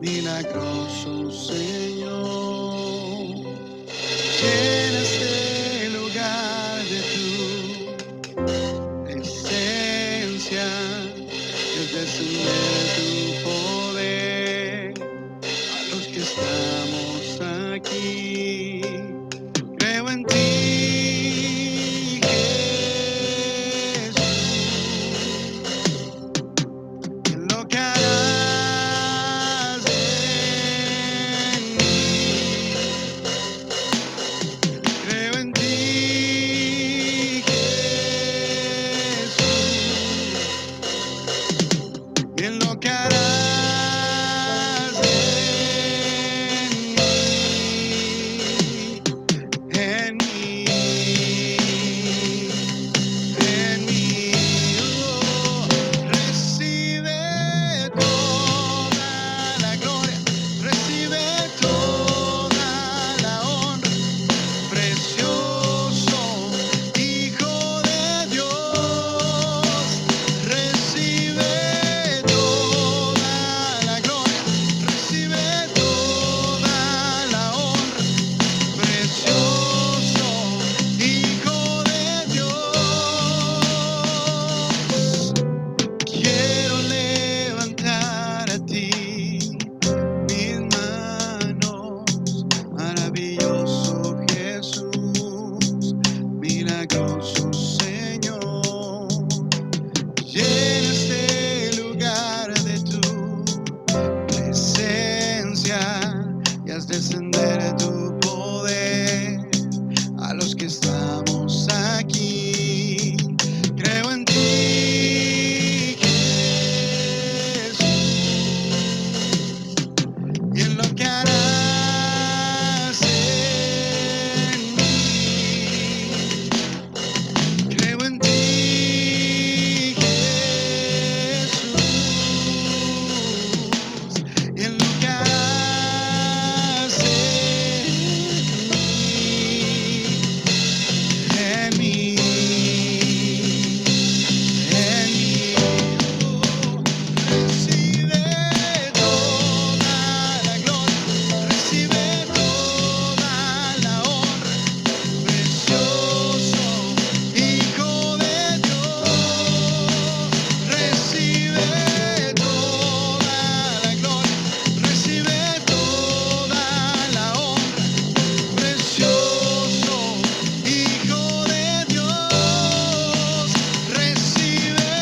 milagroso Señor. Llena este lugar de tu esencia, Dios, descender tu poder a los que estamos aquí. Creo en ti, Jesús, en lo que harás en mí. Creo en ti, Jesús, y en lo que harás en mí, en mí, oh, recibe toda la gloria, recibe toda la honra. Precioso Hijo de Dios, recibe toda la gloria, recibe toda la honra. Precioso Hijo de Dios, quiero levantar a ti mis manos, maravilloso Jesús, milagroso Señor. Llena este lugar de tu presencia y haz descender tu poder a los que estamos aquí. Creo en ti, Jesús, y en lo que harás en mí. Creo en ti, Jesús, y en lo que harás en mí, en mí, oh, recibe toda la gloria, recibe toda la honra. Precioso Hijo de Dios, recibe toda la gloria, recibe toda la honra. Precioso Hijo de Dios, recibe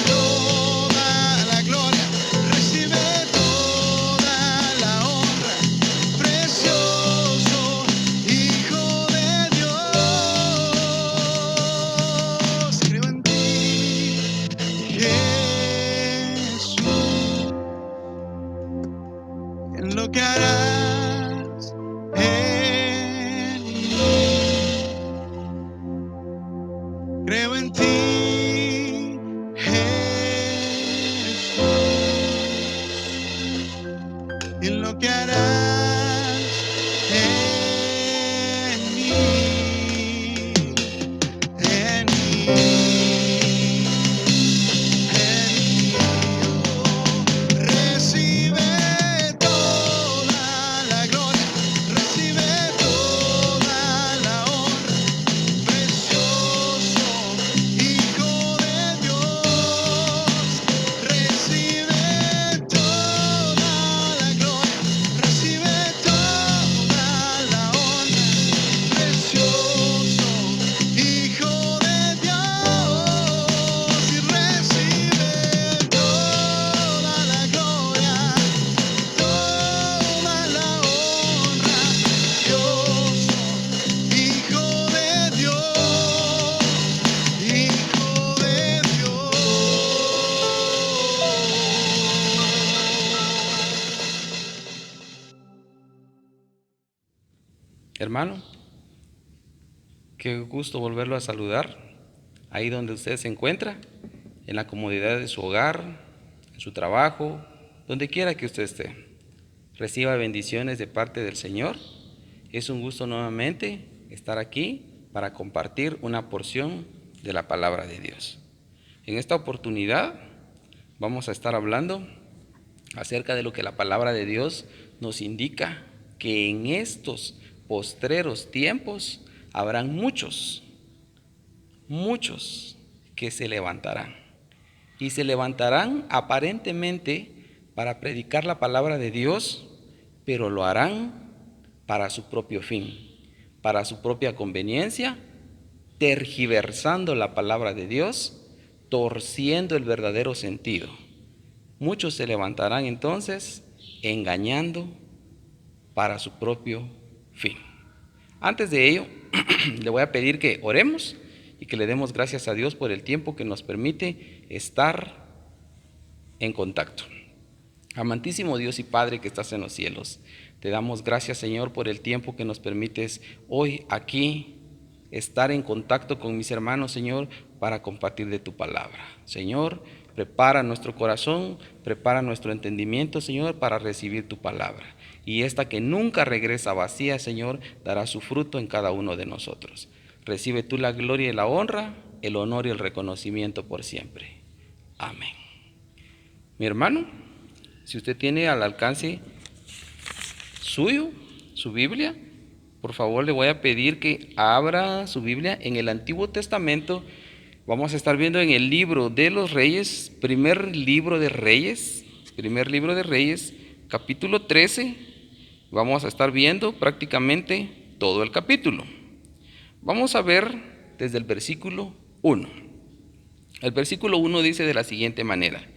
toda la gloria, recibe toda la honra. Precioso Hijo de Dios, creo en ti, Jesús, en lo que harás en mí. Creo en ti, Jesús, en lo que harás en mí, en mí, en mí, oh, recibe toda la gloria, recibe toda la honra. Precioso Hijo de Dios, recibe toda la gloria, recibe toda la honra. Precioso Hijo de Dios, y recibe toda la gloria, toda la honra. Precioso Hijo de Dios, Hijo de Dios. Hermano, qué gusto volverlo a saludar, ahí donde usted se encuentra, en la comodidad de su hogar, en su trabajo, donde quiera que usted esté. Reciba bendiciones de parte del Señor. Es un gusto nuevamente estar aquí para compartir una porción de la palabra de Dios. En esta oportunidad vamos a estar hablando acerca de lo que la palabra de Dios nos indica, que en estos postreros tiempos habrán muchos que se levantarán. Y se levantarán aparentemente para predicar la palabra de Dios, pero lo harán para su propio fin, para su propia conveniencia, tergiversando la palabra de Dios, torciendo el verdadero sentido. Muchos se levantarán entonces engañando para su propio fin. Antes de ello, le voy a pedir que oremos y que le demos gracias a Dios por el tiempo que nos permite estar en contacto. Amantísimo Dios y Padre que estás en los cielos, te damos gracias, Señor, por el tiempo que nos permites hoy aquí estar en contacto con mis hermanos, Señor, para compartir de tu palabra. Señor, prepara nuestro corazón, prepara nuestro entendimiento, Señor, para recibir tu palabra. Y esta que nunca regresa vacía, Señor, dará su fruto en cada uno de nosotros. Recibe tú la gloria y la honra, el honor y el reconocimiento por siempre. Amén. Mi hermano, si usted tiene al alcance suyo, su Biblia, por favor le voy a pedir que abra su Biblia en el Antiguo Testamento. Vamos a estar viendo en el libro de los Reyes, primer libro de Reyes, capítulo 13. Vamos a estar viendo prácticamente todo el capítulo. Vamos a ver desde el versículo 1. El versículo 1 dice de la siguiente manera: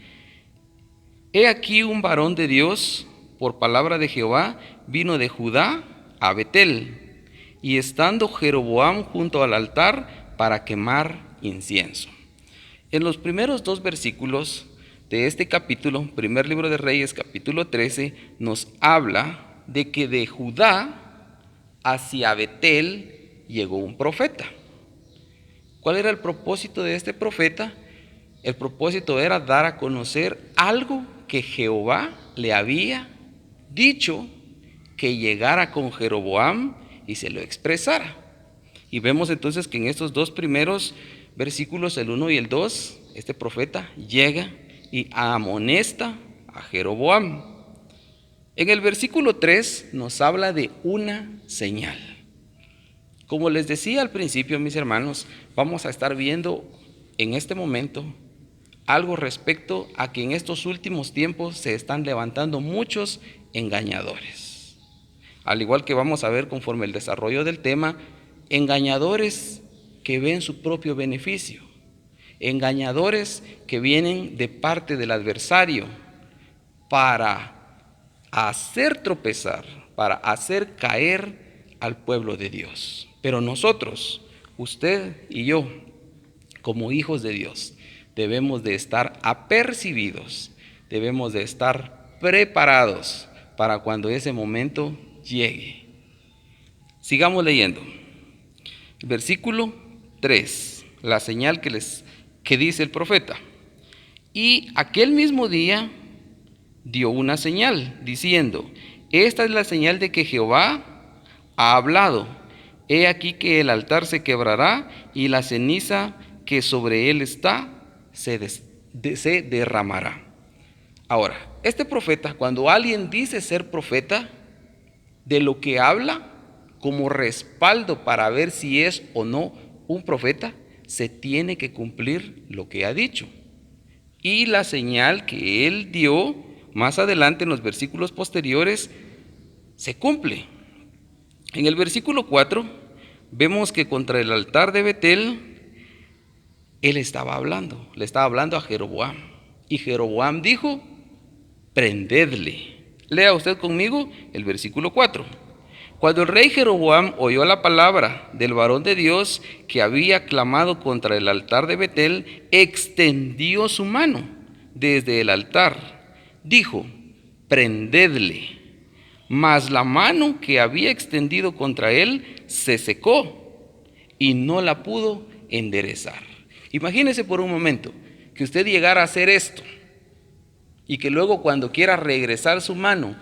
He aquí un varón de Dios, por palabra de Jehová, vino de Judá a Betel, y estando Jeroboam junto al altar para quemar incienso. En los primeros dos versículos de este capítulo, primer libro de Reyes, capítulo 13, nos habla de que de Judá hacia Betel llegó un profeta. ¿Cuál era el propósito de este profeta? El propósito era dar a conocer algo que Jehová le había dicho que llegara con Jeroboam y se lo expresara. Y vemos entonces que en estos dos primeros versículos, el 1 y el 2, este profeta llega y amonesta a Jeroboam. En el versículo 3 nos habla de una señal. Como les decía al principio, mis hermanos, vamos a estar viendo en este momento algo respecto a que en estos últimos tiempos se están levantando muchos engañadores. Al igual que vamos a ver conforme el desarrollo del tema, engañadores que ven su propio beneficio, engañadores que vienen de parte del adversario para hacer tropezar, para hacer caer al pueblo de Dios. Pero nosotros, usted y yo, como hijos de Dios, debemos de estar apercibidos, debemos de estar preparados para cuando ese momento llegue. Sigamos leyendo. Versículo 3, la señal que dice el profeta. Y aquel mismo día dio una señal, diciendo: esta es la señal de que Jehová ha hablado. He aquí que el altar se quebrará y la ceniza que sobre él está se derramará. Ahora, este profeta, cuando alguien dice ser profeta, de lo que habla como respaldo para ver si es o no un profeta, se tiene que cumplir lo que ha dicho. Y la señal que él dio más adelante en los versículos posteriores se cumple. En el versículo 4 vemos que contra el altar de Betel él estaba hablando, le estaba hablando a Jeroboam. Y Jeroboam dijo: prendedle. Lea usted conmigo el versículo 4. Cuando el rey Jeroboam oyó la palabra del varón de Dios que había clamado contra el altar de Betel, extendió su mano desde el altar. Dijo: prendedle. Mas la mano que había extendido contra él se secó y no la pudo enderezar. Imagínese por un momento que usted llegara a hacer esto y que luego cuando quiera regresar su mano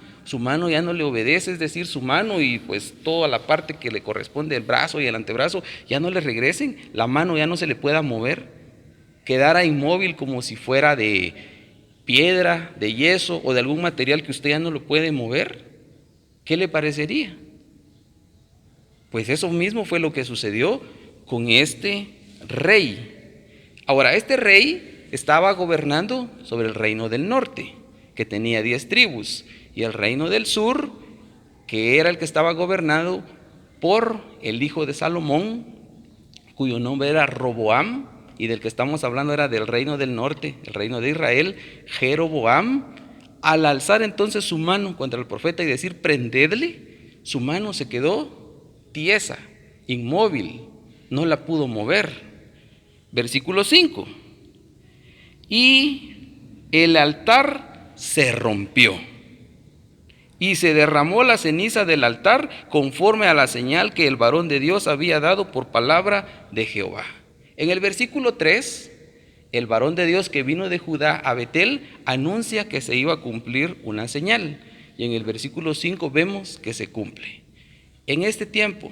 ya no le obedece, es decir, su mano y pues toda la parte que le corresponde, el brazo y el antebrazo, ya no le regresen, la mano ya no se le pueda mover, quedara inmóvil como si fuera de piedra, de yeso o de algún material que usted ya no lo puede mover, ¿qué le parecería? Pues eso mismo fue lo que sucedió con este rey. Ahora, este rey estaba gobernando sobre el reino del norte, que tenía 10 tribus, y el reino del sur, que era el que estaba gobernado por el hijo de Salomón, cuyo nombre era Roboam, y del que estamos hablando era del reino del norte, el reino de Israel, Jeroboam. Al alzar entonces su mano contra el profeta y decir prendedle, su mano se quedó tiesa, inmóvil, no la pudo mover. Versículo 5. Y el altar se rompió y se derramó la ceniza del altar conforme a la señal que el varón de Dios había dado por palabra de Jehová. En el versículo 3, el varón de Dios que vino de Judá a Betel anuncia que se iba a cumplir una señal. Y en el versículo 5 vemos que se cumple. En este tiempo,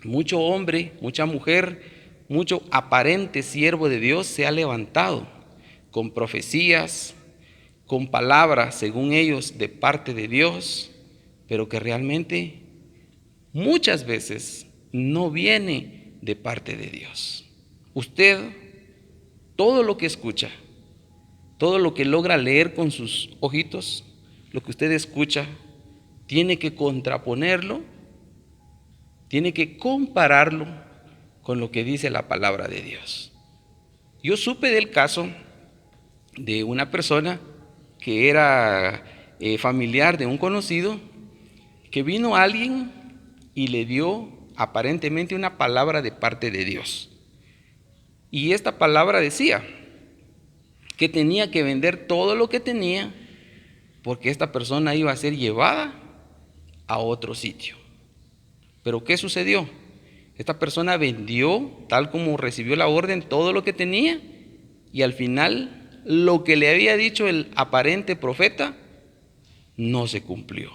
mucho hombre, mucha mujer, mucho aparente siervo de Dios se ha levantado con profecías, con palabras, según ellos, de parte de Dios, pero que realmente muchas veces no viene de parte de Dios. Usted, todo lo que escucha, todo lo que logra leer con sus ojitos, lo que usted escucha, tiene que contraponerlo, tiene que compararlo con lo que dice la palabra de Dios. Yo supe del caso de una persona que era familiar de un conocido, que vino alguien y le dio aparentemente una palabra de parte de Dios. Y esta palabra decía que tenía que vender todo lo que tenía porque esta persona iba a ser llevada a otro sitio. Pero ¿qué sucedió? Esta persona vendió, tal como recibió la orden, todo lo que tenía, y al final lo que le había dicho el aparente profeta no se cumplió.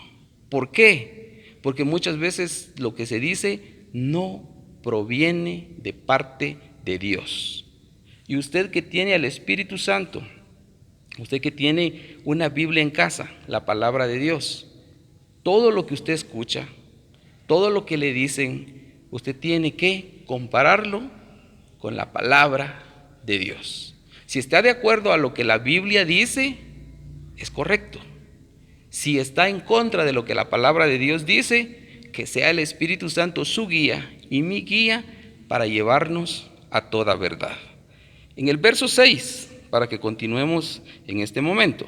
¿Por qué? Porque muchas veces lo que se dice no proviene de parte de Dios. Y usted que tiene al Espíritu Santo, usted que tiene una Biblia en casa, la palabra de Dios, todo lo que usted escucha, todo lo que le dicen, usted tiene que compararlo con la palabra de Dios. Si está de acuerdo a lo que la Biblia dice, es correcto. Si está en contra de lo que la palabra de Dios dice, que sea el Espíritu Santo su guía y mi guía para llevarnos a toda verdad. En el verso 6, para que continuemos en este momento.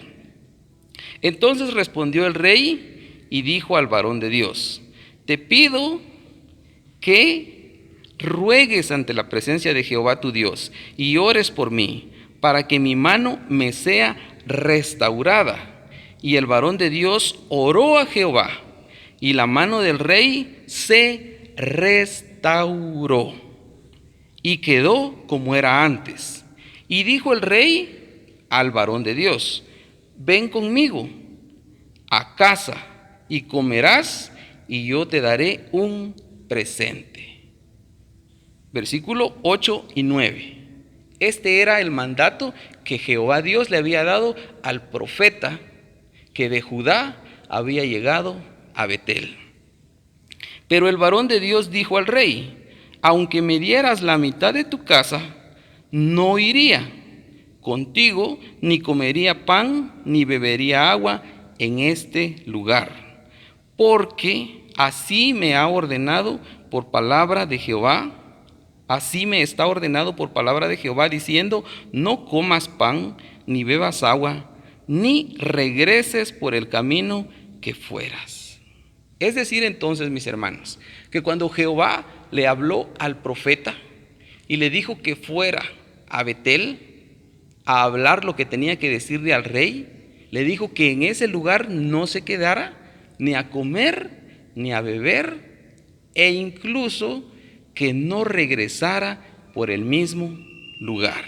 Entonces respondió el rey y dijo al varón de Dios: te pido que ruegues ante la presencia de Jehová tu Dios y ores por mí, para que mi mano me sea restaurada. Y el varón de Dios oró a Jehová, y la mano del rey se restauró, y quedó como era antes. Y dijo el rey al varón de Dios: ven conmigo a casa y comerás, y yo te daré un presente. Versículo 8 y 9. Este era el mandato que Jehová Dios le había dado al profeta que de Judá había llegado a Betel. Pero el varón de Dios dijo al rey: aunque me dieras la mitad de tu casa, no iría contigo, ni comería pan, ni bebería agua en este lugar, porque así me ha ordenado por palabra de Jehová. Así me está ordenado por palabra de Jehová, diciendo: no comas pan, ni bebas agua, ni regreses por el camino que fueras. Es decir, entonces, mis hermanos, que cuando Jehová le habló al profeta y le dijo que fuera a Betel a hablar lo que tenía que decirle al rey, le dijo que en ese lugar no se quedara ni a comer ni a beber, e incluso que no regresara por el mismo lugar.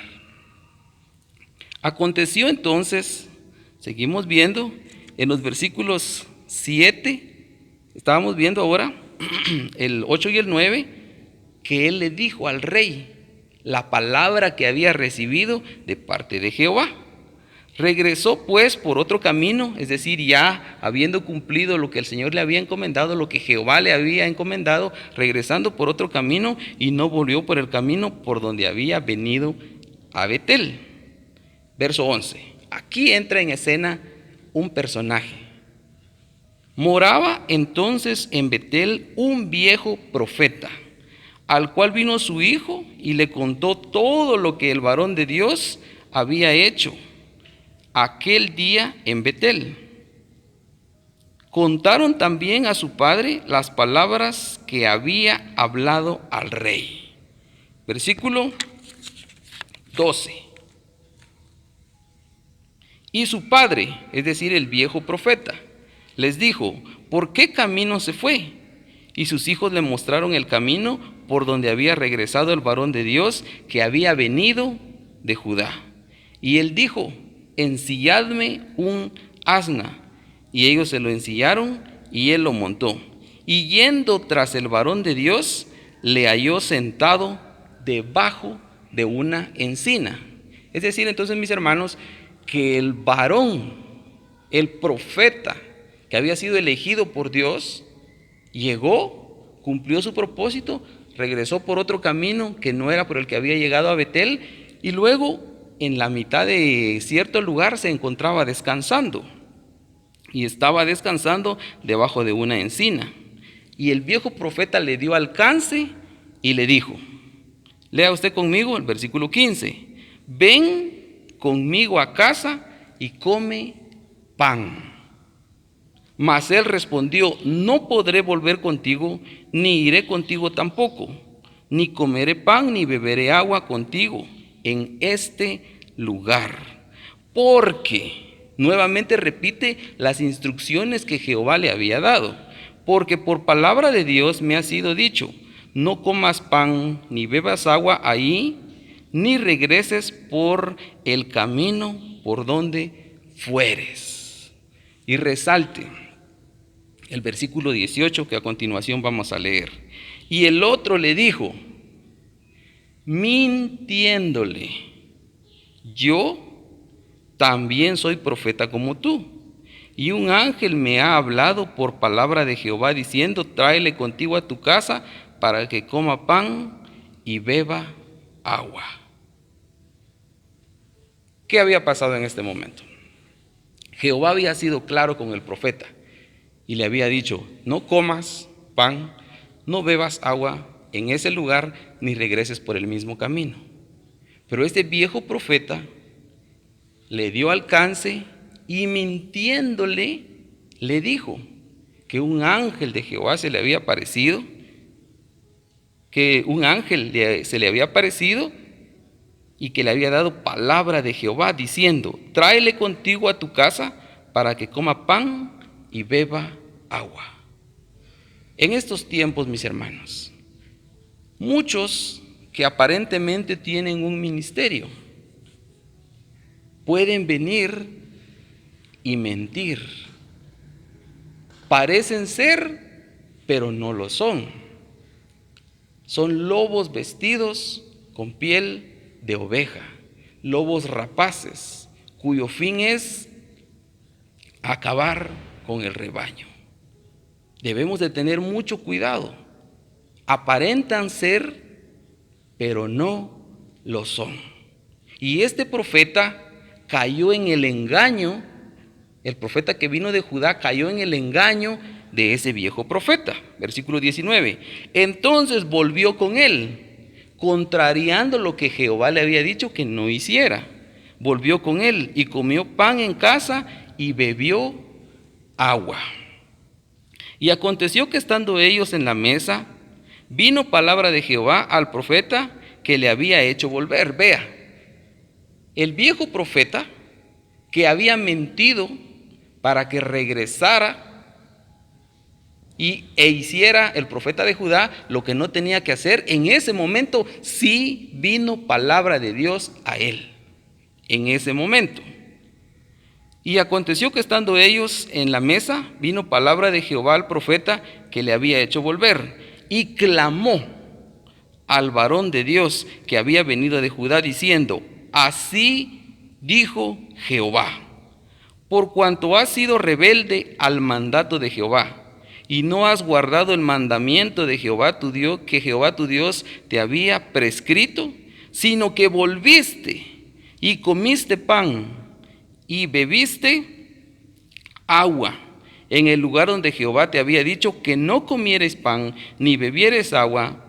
Aconteció entonces, seguimos viendo en los versículos 7, estábamos viendo ahora el 8 y el 9, que él le dijo al rey la palabra que había recibido de parte de Jehová. Regresó pues por otro camino, es decir, ya habiendo cumplido lo que el Señor le había encomendado, lo que Jehová le había encomendado, regresando por otro camino, y no volvió por el camino por donde había venido a Betel. Verso 11. Aquí entra en escena un personaje. Moraba entonces en Betel un viejo profeta, al cual vino su hijo y le contó todo lo que el varón de Dios había hecho aquel día en Betel. Contaron también a su padre las palabras que había hablado al rey. Versículo 12. Y su padre, es decir, el viejo profeta, les dijo: ¿por qué camino se fue? Y sus hijos le mostraron el camino por donde había regresado el varón de Dios que había venido de Judá. Y él dijo: ensilladme un asna. Y ellos se lo ensillaron y él lo montó. Y yendo tras el varón de Dios, le halló sentado debajo de una encina. Es decir, entonces, mis hermanos, que el varón, el profeta que había sido elegido por Dios, llegó, cumplió su propósito, regresó por otro camino que no era por el que había llegado a Betel, y luego en la mitad de cierto lugar se encontraba descansando, y estaba descansando debajo de una encina. Y el viejo profeta le dio alcance y le dijo, lea usted conmigo el versículo 15, ven conmigo a casa y come pan. Mas él respondió, no podré volver contigo, ni iré contigo tampoco, ni comeré pan, ni beberé agua contigo en este lugar. Porque, nuevamente repite las instrucciones que Jehová le había dado, porque por palabra de Dios me ha sido dicho, no comas pan, ni bebas agua ahí, ni regreses por el camino por donde fueres. Y resalte el versículo 18 que a continuación vamos a leer. Y el otro le dijo, mintiéndole, yo también soy profeta como tú. Y un ángel me ha hablado por palabra de Jehová diciendo, tráele contigo a tu casa para que coma pan y beba agua. ¿Qué había pasado en este momento? Jehová había sido claro con el profeta y le había dicho, no comas pan, no bebas agua en ese lugar, ni regreses por el mismo camino. Pero este viejo profeta le dio alcance y mintiéndole le dijo que un ángel de Jehová se le había aparecido, se le había aparecido y que le había dado palabra de Jehová diciendo, tráele contigo a tu casa para que coma pan y beba agua. En estos tiempos, mis hermanos, muchos que aparentemente tienen un ministerio pueden venir y mentir. Parecen ser, pero no lo son. Son lobos vestidos con piel de oveja, lobos rapaces, cuyo fin es acabar con el rebaño. Debemos de tener mucho cuidado. Aparentan ser, pero no lo son. Y este profeta cayó en el engaño, el profeta que vino de Judá cayó en el engaño de ese viejo profeta. Versículo 19. Entonces volvió con él, contrariando lo que Jehová le había dicho que no hiciera. Volvió con él y comió pan en casa y bebió agua. Y aconteció que estando ellos en la mesa, vino palabra de Jehová al profeta que le había hecho volver. Vea, el viejo profeta que había mentido para que regresara e hiciera el profeta de Judá lo que no tenía que hacer, en ese momento sí vino palabra de Dios a él. En ese momento. Y aconteció que estando ellos en la mesa, vino palabra de Jehová al profeta que le había hecho volver, y clamó al varón de Dios que había venido de Judá, diciendo, así dijo Jehová, por cuanto has sido rebelde al mandato de Jehová, y no has guardado el mandamiento de Jehová tu Dios, que Jehová tu Dios te había prescrito, sino que volviste y comiste pan y bebiste agua en el lugar donde Jehová te había dicho que no comieres pan ni bebieres agua,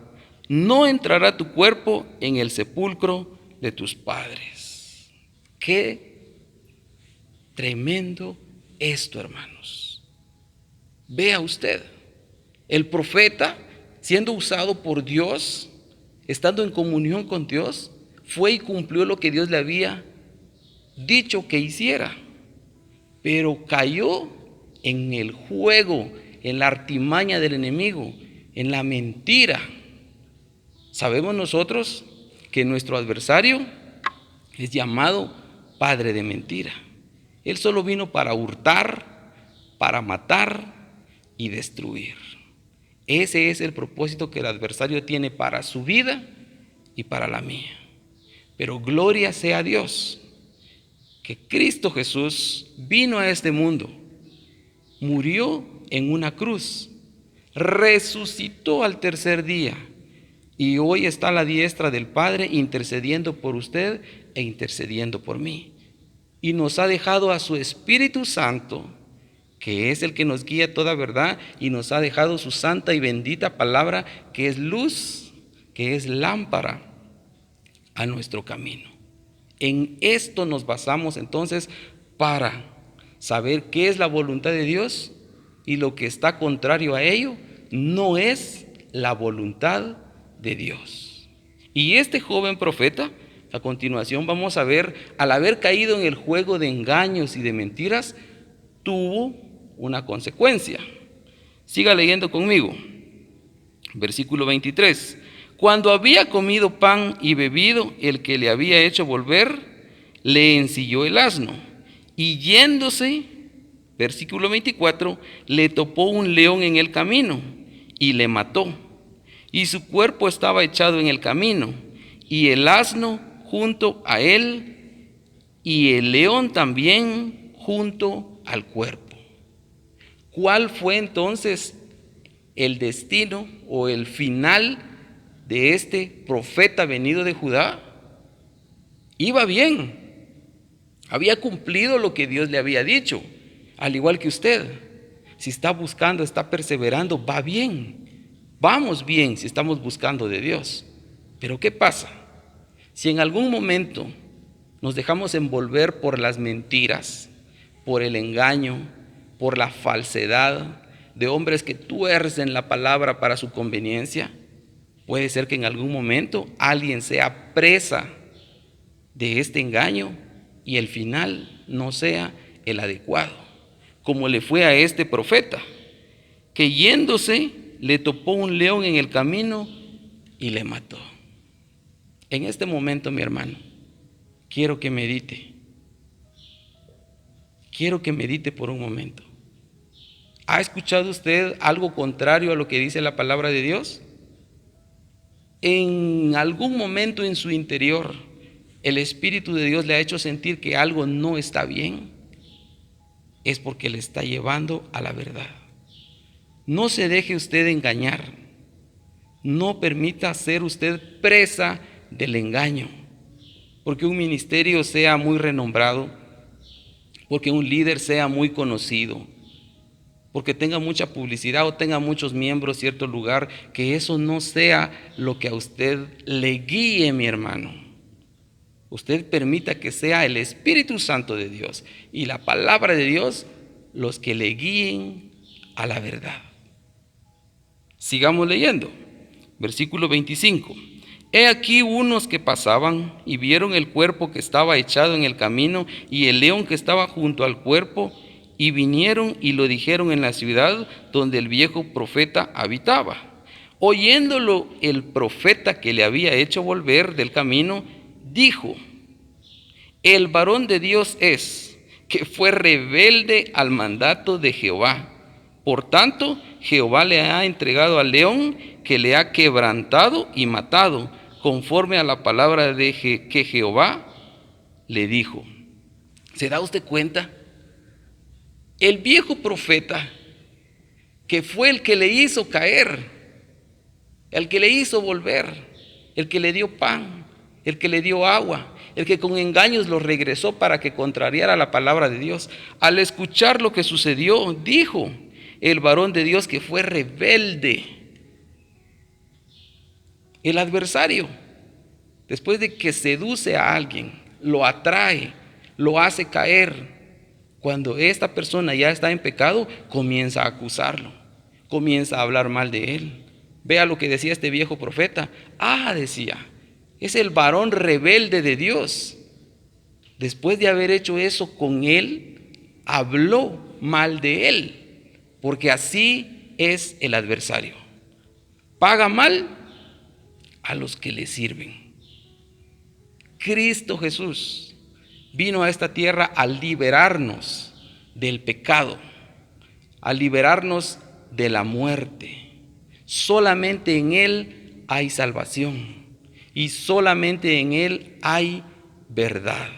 no entrará tu cuerpo en el sepulcro de tus padres. Qué tremendo esto, hermanos. Vea usted, el profeta, siendo usado por Dios, estando en comunión con Dios, fue y cumplió lo que Dios le había dicho que hiciera, pero cayó en el juego, en la artimaña del enemigo, en la mentira. Sabemos nosotros que nuestro adversario es llamado padre de mentira. Él solo vino para hurtar, para matar y destruir. Ese es el propósito que el adversario tiene para su vida y para la mía. Pero gloria sea a Dios, que Cristo Jesús vino a este mundo, murió en una cruz, resucitó al tercer día y hoy está a la diestra del Padre intercediendo por usted e intercediendo por mí. Y nos ha dejado a su Espíritu Santo, que es el que nos guía a toda verdad, y nos ha dejado su santa y bendita palabra, que es luz, que es lámpara a nuestro camino. En esto nos basamos entonces para saber qué es la voluntad de Dios, y lo que está contrario a ello no es la voluntad de Dios. Y este joven profeta, a continuación vamos a ver, al haber caído en el juego de engaños y de mentiras, tuvo una consecuencia. Siga leyendo conmigo. Versículo 23. Cuando había comido pan y bebido, el que le había hecho volver, le ensilló el asno. Y yéndose, versículo 24, le topó un león en el camino y le mató. Y su cuerpo estaba echado en el camino, y el asno junto a él, y el león también junto al cuerpo. ¿Cuál fue entonces el destino o el final de este profeta venido de Judá? Iba bien, había cumplido lo que Dios le había dicho, al igual que usted. Si está buscando, está perseverando, va bien. Vamos bien si estamos buscando de Dios. Pero ¿qué pasa? Si en algún momento nos dejamos envolver por las mentiras, por el engaño, por la falsedad de hombres que tuercen la palabra para su conveniencia, puede ser que en algún momento alguien sea presa de este engaño y el final no sea el adecuado, como le fue a este profeta, que yéndose le topó un león en el camino y le mató. En este momento, mi hermano, quiero que medite. Quiero que medite por un momento. ¿Ha escuchado usted algo contrario a lo que dice la palabra de Dios? En algún momento en su interior, el Espíritu de Dios le ha hecho sentir que algo no está bien. Es porque le está llevando a la verdad. No se deje usted engañar. No permita ser usted presa del engaño. Porque un ministerio sea muy renombrado, porque un líder sea muy conocido, porque tenga mucha publicidad o tenga muchos miembros en cierto lugar, que eso no sea lo que a usted le guíe, mi hermano. Usted permita que sea el Espíritu Santo de Dios y la palabra de Dios los que le guíen a la verdad. Sigamos leyendo. Versículo 25. He aquí unos que pasaban y vieron el cuerpo que estaba echado en el camino y el león que estaba junto al cuerpo, y vinieron y lo dijeron en la ciudad donde el viejo profeta habitaba. Oyéndolo el profeta que le había hecho volver del camino, dijo: el varón de Dios es, que fue rebelde al mandato de Jehová. Por tanto, Jehová le ha entregado al león, que le ha quebrantado y matado, conforme a la palabra que Jehová le dijo. ¿Se da usted cuenta? El viejo profeta, que fue el que le hizo caer, el que le hizo volver, el que le dio pan, el que le dio agua, el que con engaños lo regresó para que contrariara la palabra de Dios. Al escuchar lo que sucedió, dijo el varón de Dios que fue rebelde. El adversario, después de que seduce a alguien, lo atrae, lo hace caer. Cuando esta persona ya está en pecado, comienza a acusarlo, comienza a hablar mal de él. Vea lo que decía este viejo profeta. Decía, es el varón rebelde de Dios. Después de haber hecho eso con él, habló mal de él, porque así es el adversario. Paga mal a los que le sirven. Cristo Jesús vino a esta tierra a liberarnos del pecado, a liberarnos de la muerte. Solamente en Él hay salvación y solamente en Él hay verdad.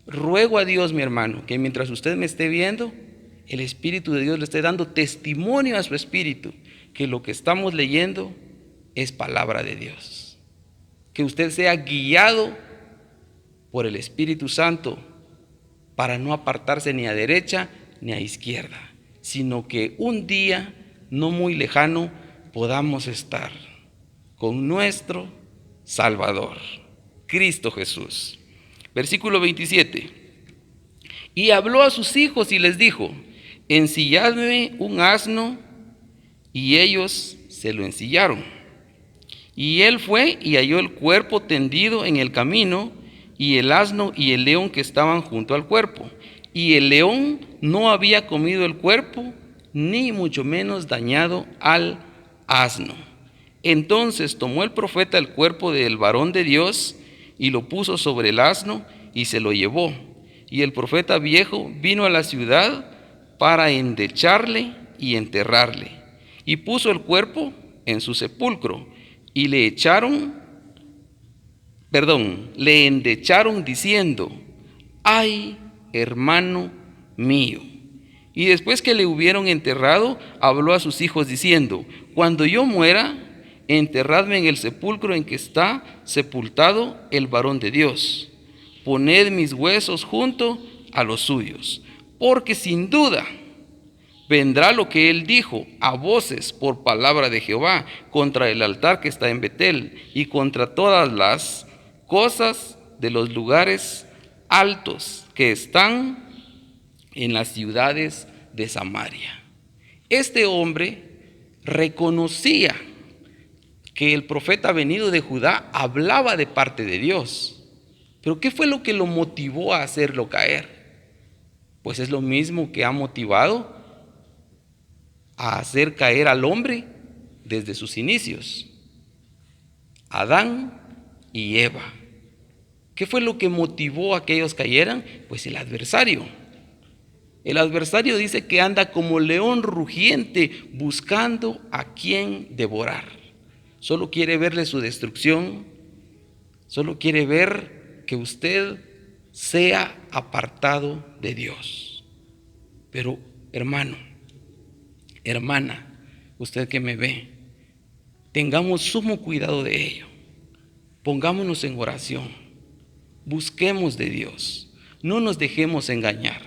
Ruego a Dios, mi hermano, que mientras usted me esté viendo, el Espíritu de Dios le esté dando testimonio a su espíritu que lo que estamos leyendo es palabra de Dios. Que usted sea guiado por el Espíritu Santo para no apartarse ni a derecha ni a izquierda, sino que un día no muy lejano podamos estar con nuestro Salvador, Cristo Jesús. Versículo 27. Y habló a sus hijos y les dijo: ensilladme un asno, y ellos se lo ensillaron. Y él fue y halló el cuerpo tendido en el camino, y el asno y el león que estaban junto al cuerpo. Y el león no había comido el cuerpo, ni mucho menos dañado al asno. Entonces tomó el profeta el cuerpo del varón de Dios y lo puso sobre el asno y se lo llevó. Y el profeta viejo vino a la ciudad para endecharle y enterrarle. Y puso el cuerpo en su sepulcro. Y le endecharon diciendo: ay, hermano mío. Y después que le hubieron enterrado, habló a sus hijos diciendo: cuando yo muera, enterradme en el sepulcro en que está sepultado el varón de Dios. Poned mis huesos junto a los suyos, porque sin duda vendrá lo que él dijo a voces por palabra de Jehová contra el altar que está en Betel y contra todas las cosas de los lugares altos que están en las ciudades de Samaria. Este hombre reconocía que el profeta venido de Judá hablaba de parte de Dios. Pero ¿qué fue lo que lo motivó a hacerlo caer? Pues es lo mismo que ha motivado a hacer caer al hombre desde sus inicios: Adán y Eva. ¿Qué fue lo que motivó a que ellos cayeran? Pues el adversario. El adversario dice que anda como león rugiente buscando a quien devorar. Solo quiere verle su destrucción, solo quiere ver que usted sea apartado de Dios. Pero hermano, hermana, usted que me ve, tengamos sumo cuidado de ello. Pongámonos en oración, busquemos de Dios, no nos dejemos engañar.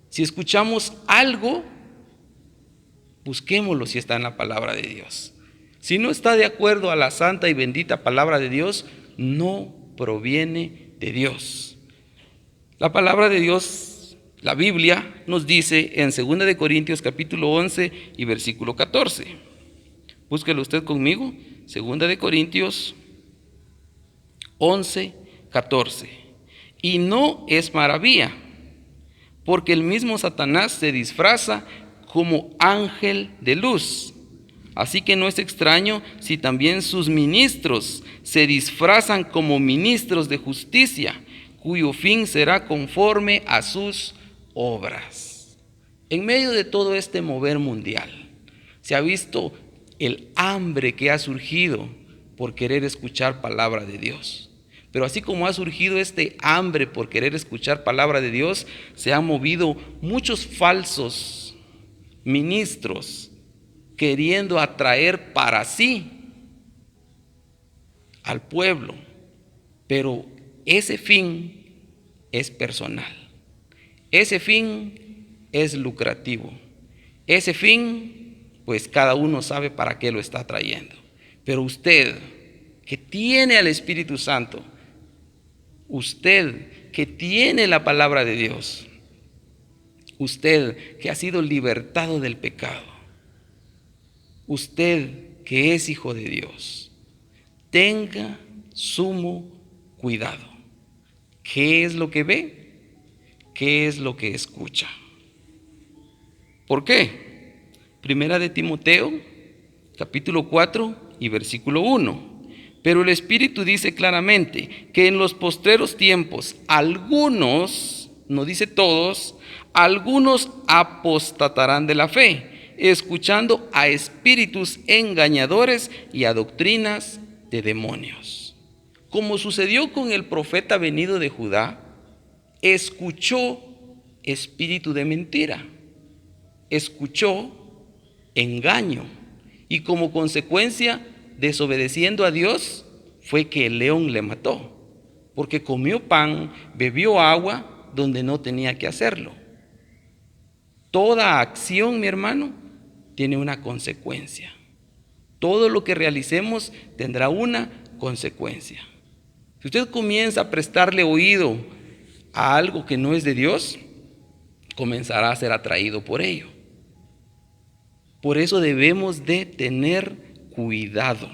Si escuchamos algo, busquémoslo si está en la palabra de Dios. Si no está de acuerdo a la santa y bendita palabra de Dios, no proviene de Dios. La palabra de Dios, la Biblia, nos dice en 2 de Corintios capítulo 11 y versículo 14. Búsquelo usted conmigo, 2 de Corintios 11, 14. Y no es maravilla, porque el mismo Satanás se disfraza como ángel de luz. Así que no es extraño si también sus ministros se disfrazan como ministros de justicia, cuyo fin será conforme a sus obras. En medio de todo este mover mundial, se ha visto el hambre que ha surgido por querer escuchar palabra de Dios. Pero así como ha surgido este hambre por querer escuchar palabra de Dios, se han movido muchos falsos ministros queriendo atraer para sí al pueblo. Pero ese fin es personal. Ese fin es lucrativo. Ese fin, pues cada uno sabe para qué lo está trayendo. Pero usted, que tiene al Espíritu Santo, usted que tiene la palabra de Dios, usted que ha sido libertado del pecado, usted que es hijo de Dios, tenga sumo cuidado. ¿Qué es lo que ve? ¿Qué es lo que escucha? ¿Por qué? Primera de Timoteo, capítulo 4 y versículo 1. Pero el Espíritu dice claramente que en los postreros tiempos algunos, no dice todos, algunos apostatarán de la fe, escuchando a espíritus engañadores y a doctrinas de demonios. Como sucedió con el profeta venido de Judá, escuchó espíritu de mentira, escuchó engaño y como consecuencia, desobedeciendo a Dios, fue que el león le mató, porque comió pan, bebió agua donde no tenía que hacerlo. Toda acción, mi hermano, tiene una consecuencia. Todo lo que realicemos tendrá una consecuencia. Si usted comienza a prestarle oído a algo que no es de Dios, comenzará a ser atraído por ello. Por eso debemos de tener cuidado,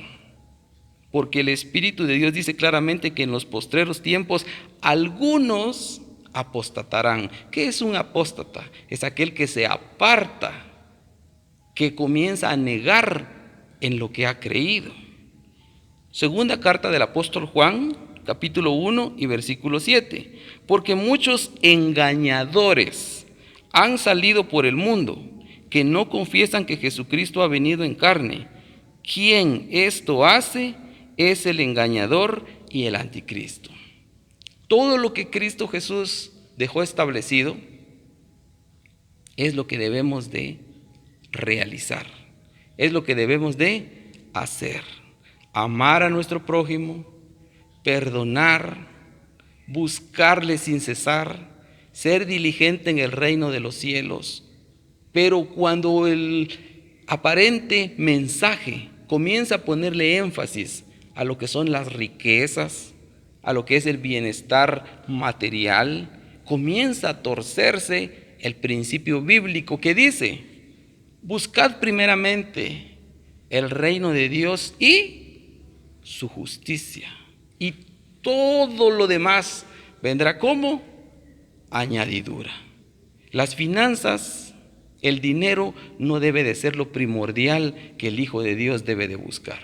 porque el Espíritu de Dios dice claramente que en los postreros tiempos algunos apostatarán. ¿Qué es un apóstata? Es aquel que se aparta, que comienza a negar en lo que ha creído. Segunda carta del apóstol Juan, capítulo 1 y versículo 7. Porque muchos engañadores han salido por el mundo, que no confiesan que Jesucristo ha venido en carne. Quien esto hace es el engañador y el anticristo. Todo lo que Cristo Jesús dejó establecido es lo que debemos de realizar, es lo que debemos de hacer. Amar a nuestro prójimo, perdonar, buscarle sin cesar, ser diligente en el reino de los cielos. Pero cuando el aparente mensaje comienza a ponerle énfasis a lo que son las riquezas, a lo que es el bienestar material, comienza a torcerse el principio bíblico que dice: buscad primeramente el reino de Dios y su justicia, y todo lo demás vendrá como añadidura. Las finanzas, el dinero no debe de ser lo primordial que el Hijo de Dios debe de buscar.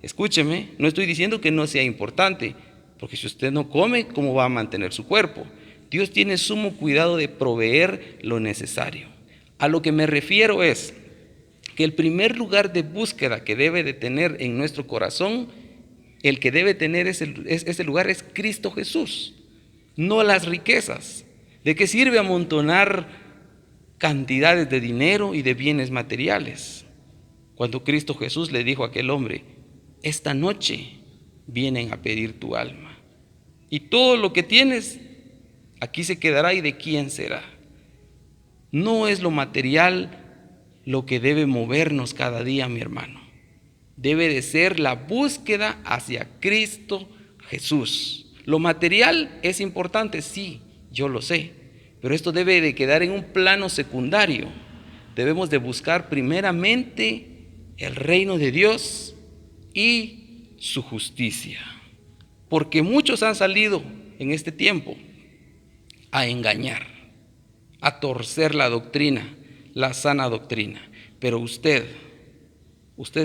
Escúcheme, no estoy diciendo que no sea importante, porque si usted no come, ¿cómo va a mantener su cuerpo? Dios tiene sumo cuidado de proveer lo necesario. A lo que me refiero es que el primer lugar de búsqueda que debe de tener en nuestro corazón, el que debe tener ese lugar es Cristo Jesús, no las riquezas. ¿De qué sirve amontonar cantidades de dinero y de bienes materiales? Cuando Cristo Jesús le dijo a aquel hombre: esta noche vienen a pedir tu alma, y todo lo que tienes aquí se quedará, y de quién será. No es lo material lo que debe movernos cada día, mi hermano. Debe de ser la búsqueda hacia Cristo Jesús. Lo material es importante, sí, yo lo sé, pero esto debe de quedar en un plano secundario. Debemos de buscar primeramente el reino de Dios y su justicia, porque muchos han salido en este tiempo a engañar, a torcer la doctrina, la sana doctrina. Pero usted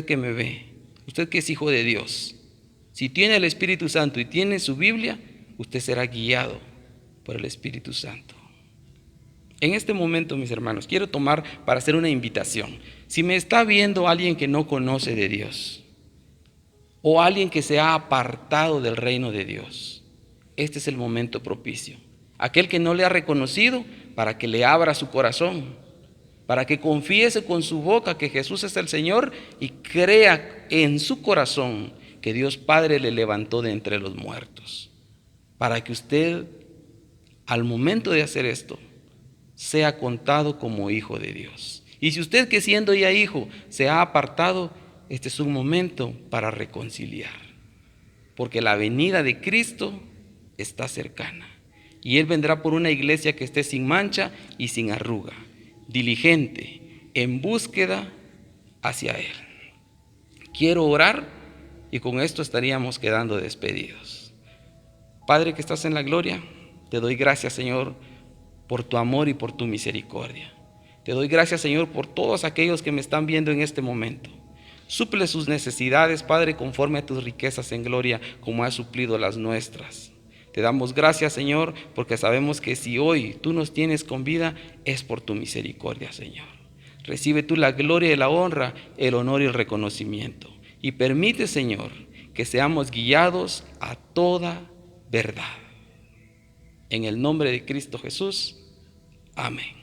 que me ve, usted que es hijo de Dios, si tiene el Espíritu Santo y tiene su Biblia, usted será guiado por el Espíritu Santo. En este momento, mis hermanos, quiero tomar para hacer una invitación. Si me está viendo alguien que no conoce de Dios, o alguien que se ha apartado del reino de Dios. Este es el momento propicio. Aquel que no le ha reconocido, para que le abra su corazón, para que confiese con su boca que Jesús es el Señor y crea en su corazón que Dios Padre le levantó de entre los muertos. Para que usted, al momento de hacer esto, sea contado como hijo de Dios. Y si usted, que siendo ya hijo, se ha apartado, este es un momento para reconciliar, porque la venida de Cristo está cercana y Él vendrá por una iglesia que esté sin mancha y sin arruga, diligente, en búsqueda hacia Él. Quiero orar y con esto estaríamos quedando despedidos. Padre que estás en la gloria, te doy gracias, Señor, por tu amor y por tu misericordia. Te doy gracias, Señor, por todos aquellos que me están viendo en este momento. Suple sus necesidades, Padre, conforme a tus riquezas en gloria, como has suplido las nuestras. Te damos gracias, Señor, porque sabemos que si hoy tú nos tienes con vida, es por tu misericordia, Señor. Recibe tú la gloria y la honra, el honor y el reconocimiento. Y permite, Señor, que seamos guiados a toda verdad. En el nombre de Cristo Jesús. Amén.